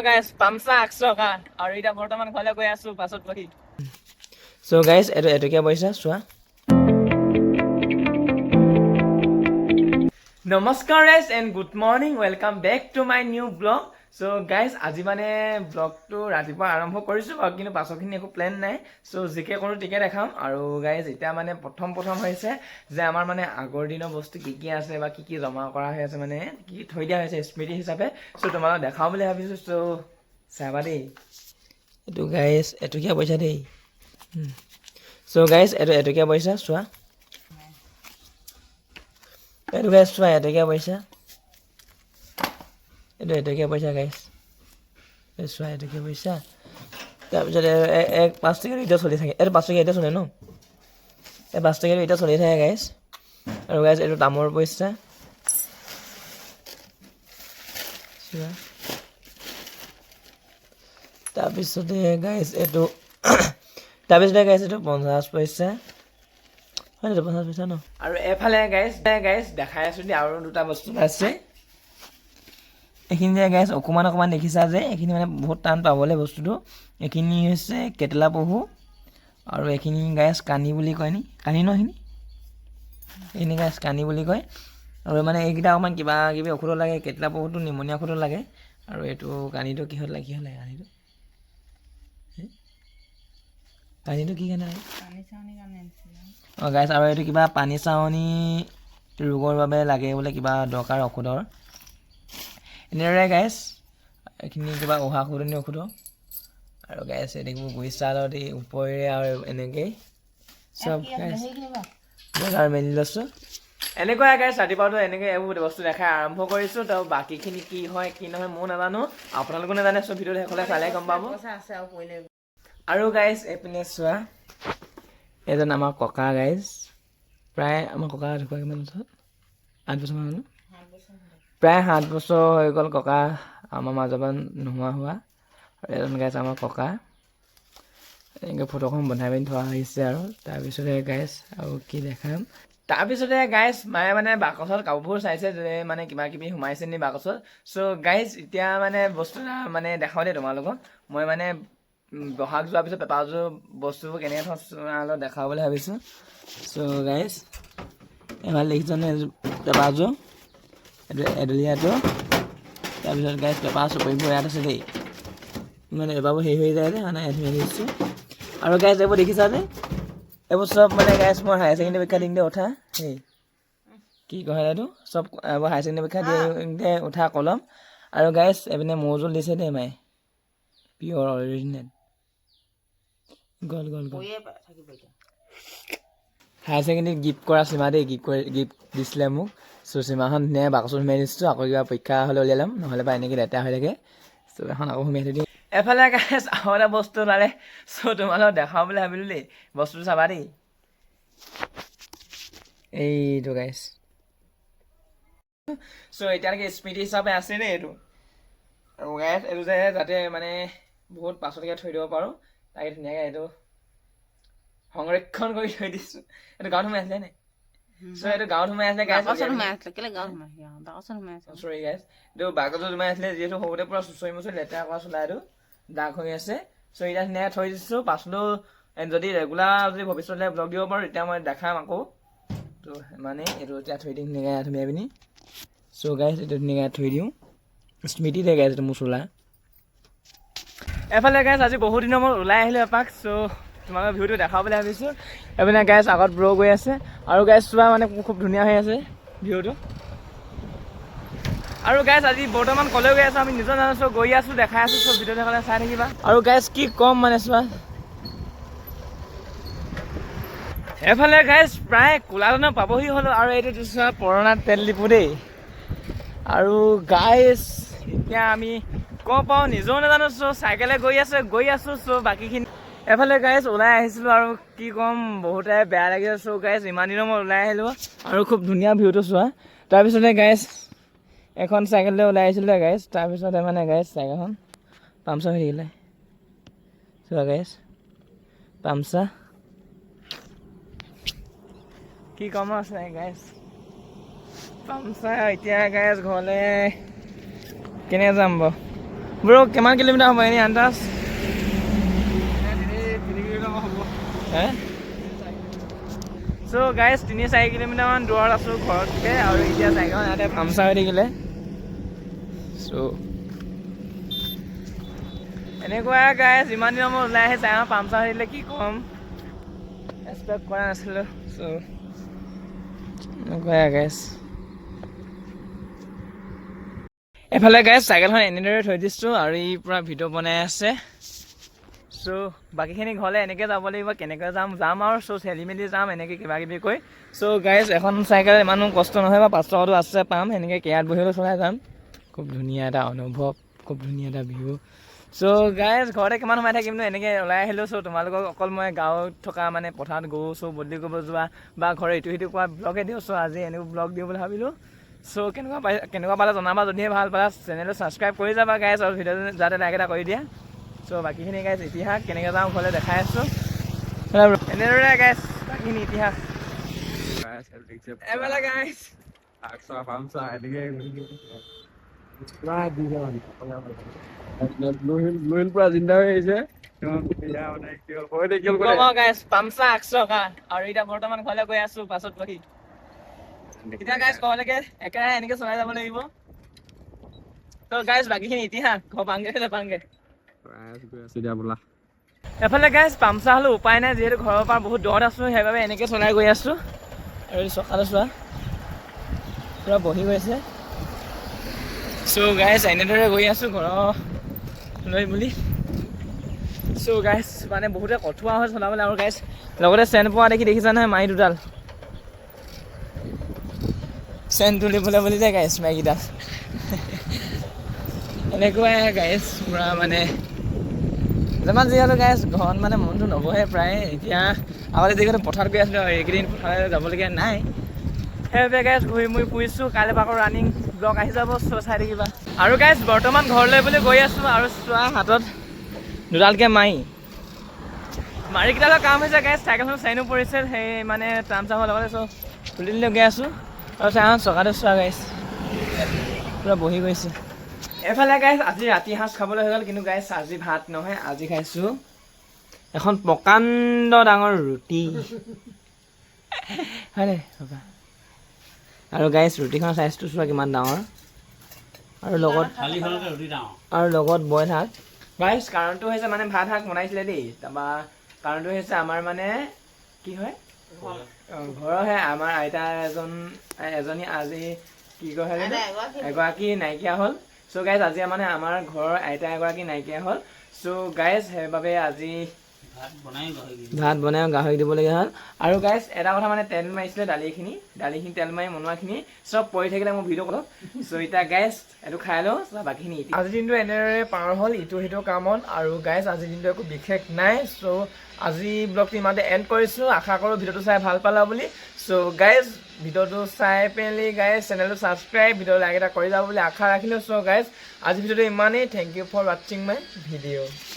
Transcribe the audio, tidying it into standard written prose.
guys পামচা 100 টকা আৰু এটা বৰ্তমান ঘৰলৈ গৈ আছো পাছত বহি সো গাইস এটো কি পইচা চোৱা নমস্কাৰ guys and good morning welcome back to my new blog so guys আজি মানে ব্লগটো ৰাতিপুৱা আৰম্ভ কৰিছো কিন্তু পাছৰখিনি একো প্ল্যান নাই সো জিকে কৰো টিকে দেখাম আৰু গাইস এতিয়া মানে প্ৰথম হৈছে যে আমাৰ মানে আগৰ দিনৰ বস্তু কি আছে বা কি জমা কৰা হৈ আছে মানে কি থৈ দিয়া হৈছে স্মৃতি হিচাপে সো তোমাক দেখাও বুলি ভাবিছো সো চাবা দেই এটো গাইস এটো কি পইচা দেই সো গাইস এটো কি পইচা চোৱা এটো গাইস চোৱা এটো কি পইচা এটো কি পইচা গাইস চোৱা এটো কি পইচা তাৰপিছত এক 5 টকা এটা চলি থাকে এটো 5 টকা এটা চলে ন এই 5 টকা এটা চলি থাকে গাইস আৰু গাইস এটো তামৰ পইচা চোৱা তাৰপিছতে গাইস এটো তাৰপিছতে গাইস এটো 50 পইচা হয় এটা 50 পইচা ন আৰু এফালে গাইস দেখাই আছো দি আৰু দুটা বস্তু আছে এখিনি যে গাইস অকমান দেখিছা যে এখিনি মানে বহুত টান পাবলে বস্তুটো এখিনি হৈছে কেটলা পহু আৰু এখিনি গাইস কানি বুলি কয় নি কানি ন এখিনি গাইস কানি বুলি কয় আৰু মানে এইকিটা অকমান কিবা কিবি ঔষধ লাগে কেটলা পহুটো নিমনিয়া ঔষধ লাগে আৰু এটো কানিটো কিহত লাগে কানিটো কানিটো কি কাৰণে পানী চাউনি কাৰণে গাইস আৰু এটো কিবা পানী চাউনি ৰোগৰ বাবে লাগে বোলে কিবা দৰকাৰ ঔষধৰ এনেৰে গাইস এখিনি কিবা ওহা খুদনি ঔষধ আৰু গাইস এদিকো গুইছালৰ দি উপৰে আৰু এনেকৈ সব গাইস বজাৰ মেলি লৈছো এনেকুৱা গাইস ৰাতিপুৱাটো এনেকৈ এইবোৰ বস্তু দেখাই আৰম্ভ কৰিছো তো বাকিখিনি কি হয় কি নহয় মই নাজানো আপোনালোকে নাজানে সব ভিডিঅ দেখলে চালে গম পাব আৰু গাইস এপিনে চোৱা এজন আমাৰ ককা গাইস প্ৰায় আমাৰ ককা ঢুকুৱা কিমান বছৰ 8 বছৰ মান হ'ল প্ৰায় 7 বছৰ হৈ গ'ল ককা আমাৰ মাজবান নোহোৱা হোৱা আৰু এজন গাইস আমাৰ ককা এনেকৈ ফটোখন বনাই পিনি থোৱা হৈছে আৰু তাৰপিছতে গাইস আৰু কি দেখাম তাৰপিছতে গাইস মায়ে মানে বাকচত কাপোৰ চাইছে যে মানে কিবা কিবি সোমাইছে নি বাকচত সো গাইস এতিয়া মানে বস্তু মানে দেখাও দে তোমালোকক মই মানে বহাগ যোৱাৰ পিছত পেপাৰযোৰ বস্তুবোৰ কেনেকৈ থওঁ দেখাবলৈ ভাবিছোঁ সো গাইস এবাৰ দেখিছনে পেপাৰযোৰ এটো এডলিয়াটো তাৰপিছত গাইস পেপাৰ চুপৰিবোৰ ইয়াত আছে দেই মানে এবাৰবোৰ হেৰি হৈ যায় যে মানে এডমি দিছোঁ আৰু গাইস এইবোৰ দেখিছা যে এইবোৰ চব মানে গাইস মই হায়াৰ ছেকেণ্ডেৰী পৰীক্ষা দিওঁতে উঠা হেই কি কয় এইটো চব হায়াৰ ছেকেণ্ডেৰী পৰীক্ষা দিওঁতে উঠা কলম আৰু গাইস এপিনে মৌজোল দিছে দেই মায়ে পিয়ৰ অৰিজিনেল গল হায়াৰ ছেকেণ্ডেৰী গিফ্ট কৰা সীমা দেই গিফ্ট দিছিলে মোক সো সীমাখন ধুনীয়া বাকচত সোমাই দিছোঁ আকৌ কিবা পৰীক্ষা হ'লে উলিয়াই ল'ম নহ'লে বা এনেকৈ লেতেৰা হৈ থাকে সো এখন আকৌ সোমাই থৈ দিম এফালে গাইস আৰু এটা বস্তু ওলালে সো তোমালোকক দেখাওঁ বুলি ভাবিলোঁ দেই বস্তুটো চাবা দেই এইটো গাইস সো এতিয়ালৈকে স্মৃতি হিচাপে আছে দেই এইটো আৰু গাইস এইটো যে যাতে মানে বহুত পাছলৈকে থৈ দিব পাৰোঁ তাকে ধুনীয়াকৈ এইটো সংৰক্ষণ কৰি থৈ দিছোঁ এইটো গাঁৱত সোমাই আছিলে নাই সো এইটো গাঁৱত সোমাই আছিলে গাইস চৰি গাইস এইটো বাকচত সোমাই আছিলে যিহেতু সৰুতে পুৰা চুচৰি মুচৰি লেতেৰা কৰা চোলা এইটো দাগ হৈ আছে সো এতিয়া ধুনীয়াকৈ থৈ দিছোঁ পাছলৈও যদি ৰেগুলাৰ যদি ভৱিষ্যতলৈ ব্লগ দিব পাৰোঁ তেতিয়া মই দেখাম আকৌ তো মানে এইটো এতিয়া থৈ দিম ধুনীয়াকৈ ধুনীয়া পিনি সো গাইস এইটো ধুনীয়াকৈ থৈ দিওঁ স্মৃতি থাকে গাইস এইটো মোৰ চোলা এফালে গাইস আজি বহুত দিনৰ মূৰত ওলাই আহিলোঁ এপাক সো তোমালোকৰ ভিউটো দেখাওঁ বুলি ভাবিছোঁ এইপিনে গাইস আগত ব্ৰ গৈ আছে আৰু গাইস চোৱা মানে খুব ধুনীয়া হৈ আছে ভিউটো আৰু গাইস আজি বৰ্তমান কলৈ গৈ আছোঁ আমি নিজৰ নাজানো সো গৈ আছোঁ দেখাই আছোঁ সব ভিডিঅ দেখালে চাই থাকিবা আৰু গাইস কি কম মানে চোৱা এফালে গাইস প্ৰায় কোলাদনা পাবহি হ'লোঁ আৰু এইটো চোৱা পুৰণা তেল ডিপু দেই আৰু গাইস এতিয়া আমি ক'ব পাওঁ নিজেও নাজানো সো চাইকেলে গৈ আছোঁ সো বাকীখিনি এফালে গাইস ওলাই আহিছিলোঁ আৰু কি ক'ম বহুতে বেয়া লাগিছে সো গাইস ইমান দিনৰ মই ওলাই আহিলোঁ আৰু খুব ধুনীয়া ভিউটো চোৱা তাৰপিছতে গাইস এখন চাইকেললৈ ওলাই আহিছিলোঁ গাইস তাৰপিছতে মানে গাইস চাইকেলখন পামচাৰ হৈ থাকিলে চোৱা গাইস পামচাৰ কি কম আছে গাইস পামচাৰ এতিয়া গাইস ঘৰলৈ কেনেকৈ যাম বাৰু ব্ৰ কিমান কিলোমিটাৰ হ'ব এনেই আন্দাজ হে চ' গাইজ 3-4 কিলোমিটাৰমান দূৰত আছোঁ ঘৰতকৈ আৰু এতিয়া চাইকেলখন ইয়াতে পামচাৰ হৈ থাকিলে চ' এনেকুৱা গাইজ ইমান দিনৰ মই ওলাই আহি চাইকেলখন পামচাৰ হৈ থাকিলে কি ক'ম এক্সপেক্ট কৰা নাছিলোঁ চ' এনেকুৱাই গাইজ এফালে গাইজ চাইকেলখন এনেদৰে থৈ দিছোঁ আৰু ই পূৰা ভিডিঅ' বনাই আছে চ' বাকীখিনি ঘৰলৈ এনেকৈ যাব লাগিব কেনেকৈ যাম আৰু চ' চেলি মেলি যাম এনেকৈ কিবা কিবি কৈ চ' গাইজ এখন চাইকেল ইমানো কষ্ট নহয় বা 5 টকাটো আছে পাম সেনেকৈ কেয়াত বহিলেও চলাই যাম খুব ধুনীয়া এটা অনুভৱ খুব ধুনীয়া এটা ভিউ চ' গাইজ ঘৰতে কিমান সোমাই থাকিমনো এনেকৈ ওলাই আহিলোঁ চ' তোমালোকক অকল মই গাঁৱত থকা মানে পথাৰত গৰু চৌ বদলি কৰিব যোৱা বা ঘৰৰ ইটো সিটো কোৱা ব্লগে দিওঁ চ' আজি এনেকুৱা ব্লগ দিওঁ বুলি ভাবিলোঁ চ' কেনেকুৱা পালে জনাবা যদিহে ভাল পালা চেনেলটো ছাবস্ক্ৰাইব কৰি যাবা গাইজ আৰু ভিডিঅ'টো যাতে লাইক এটা কৰি দিয়া চ' বাকীখিনি গাইজ ইতিহাস কেনেকৈ যাওঁ ঘৰলৈ দেখাই আছোঁ এনেদৰে গাইজ বাকীখিনি ইতিহাস এফালে গাইজ পুৰা জিন্দা হৈ আহিছে পামচা 100 টকা আৰু এতিয়া বৰ্তমান ঘৰলৈ গৈ আছোঁ পাছত বহি এতিয়া গাইজ ঘৰলৈকে একেৰাহে এনেকৈ চলাই যাব লাগিব ত' গাইজ বাকীখিনি ইতিহাস ঘৰ পাংগে এফালে গাইজ পামচা হ'লেও উপায় নাই যিহেতু ঘৰৰ পৰা বহুত দূৰত আছোঁ সেইবাবে এনেকৈ চলাই গৈ আছোঁ আৰু চকাটো চোৱা পূৰা বহি গৈছে চ' গাইজ এনেদৰে গৈ আছোঁ ঘৰলৈ বুলি চ' গাইজ মানে বহুতে কঠোৱা হয় চলাবলৈ আৰু গাইজ লগতে চেন পোৱা দেখি দেখিছা নহয় মাৰি দুডাল চেন তুলিবলৈ বুলি যায় গাইজ মাইকেইডাল এনেকুৱাই গাইজ পূৰা মানে যিমান যিহেতু গাইজ ঘৰত মানে মনটো নবহে প্ৰায় এতিয়া আগতে যিহেতু পথাৰত গৈ আছিলোঁ আৰু এইকেইদিন পথাৰলৈ যাবলগীয়া নাই সেইবাবে গাইজ ঘূৰি মুৰি ফুৰিছোঁ কাইলৈ আকৌ ৰানিং ব্লগ আহি যাব চ' চাই থাকিবা আৰু গাইজ বৰ্তমান ঘৰলৈ বুলি গৈ আছোঁ আৰু চোৱা হাতত দুডালকৈ মাৰিকেইডালৰ কাম হৈছে গাইজ চাইকেলখন চাইনো পৰিছে সেই মানে টান চাবৰ লগতে চ' তুলি তুলি গৈ আছোঁ আৰু চাইকেলখন চকাটো চোৱা গাইজ পূৰা বহি গৈছে এফালে গাইজ আজি ৰাতি সাঁজ খাবলৈ হৈ গ'ল কিন্তু গাইজ আজি ভাত নহয় আজি খাইছোঁ এখন প্ৰকাণ্ড ডাঙৰ ৰুটি হয়নে আৰু গাইজ ৰুটিখনৰ চাইজটো চোৱা কিমান ডাঙৰ আৰু লগত বইল শাক গাইজ কাৰণটো হৈছে মানে ভাত শাক বনাইছিলে দেই তাৰপৰা কাৰণটো হৈছে আমাৰ মানে কি হয় ঘৰৰহে আমাৰ আইতা এজনী আজি কি কয় এগৰাকী নাইকিয়া হ'ল চ' গাইজ আজি মানে আমাৰ ঘৰৰ আইতা এগৰাকী নাইকিয়া হ'ল চ' গাইজ সেইবাবে আজি ভাত বনাই গাহৰি দিবলগীয়া হ'ল আৰু গাইজ এটা কথা মানে তেল মাৰিছিলে দালিখিনি তেল মাৰি বনোৱাখিনি চব পৰি থাকিলে মোৰ ভিডিঅ' কলত চ' এতিয়া গাইজ এইটো খাই লওঁ বাকীখিনি আজিৰ দিনটো এনেদৰে পাৰ হ'ল ইটো সিটো কামত আৰু গাইজ আজিৰ দিনটো একো বিশেষ নাই চ' আজি ব্লগটো ইমানতে এণ্ড কৰিছোঁ আশা কৰোঁ ভিডিঅ'টো চাই ভাল পালা বুলি চ' গাইজ ভিডিঅ'টো চাই পেলি গাইজ চেনেলটো ছাবস্ক্ৰাইব ভিডিঅ' লাইক এটা কৰি যাব বুলি আশা ৰাখিলোঁ চ' গাইজ আজি ভিডিঅ'টো ইমানেই থেংক ইউ ফৰ ৱাচিং মাই ভিডিঅ'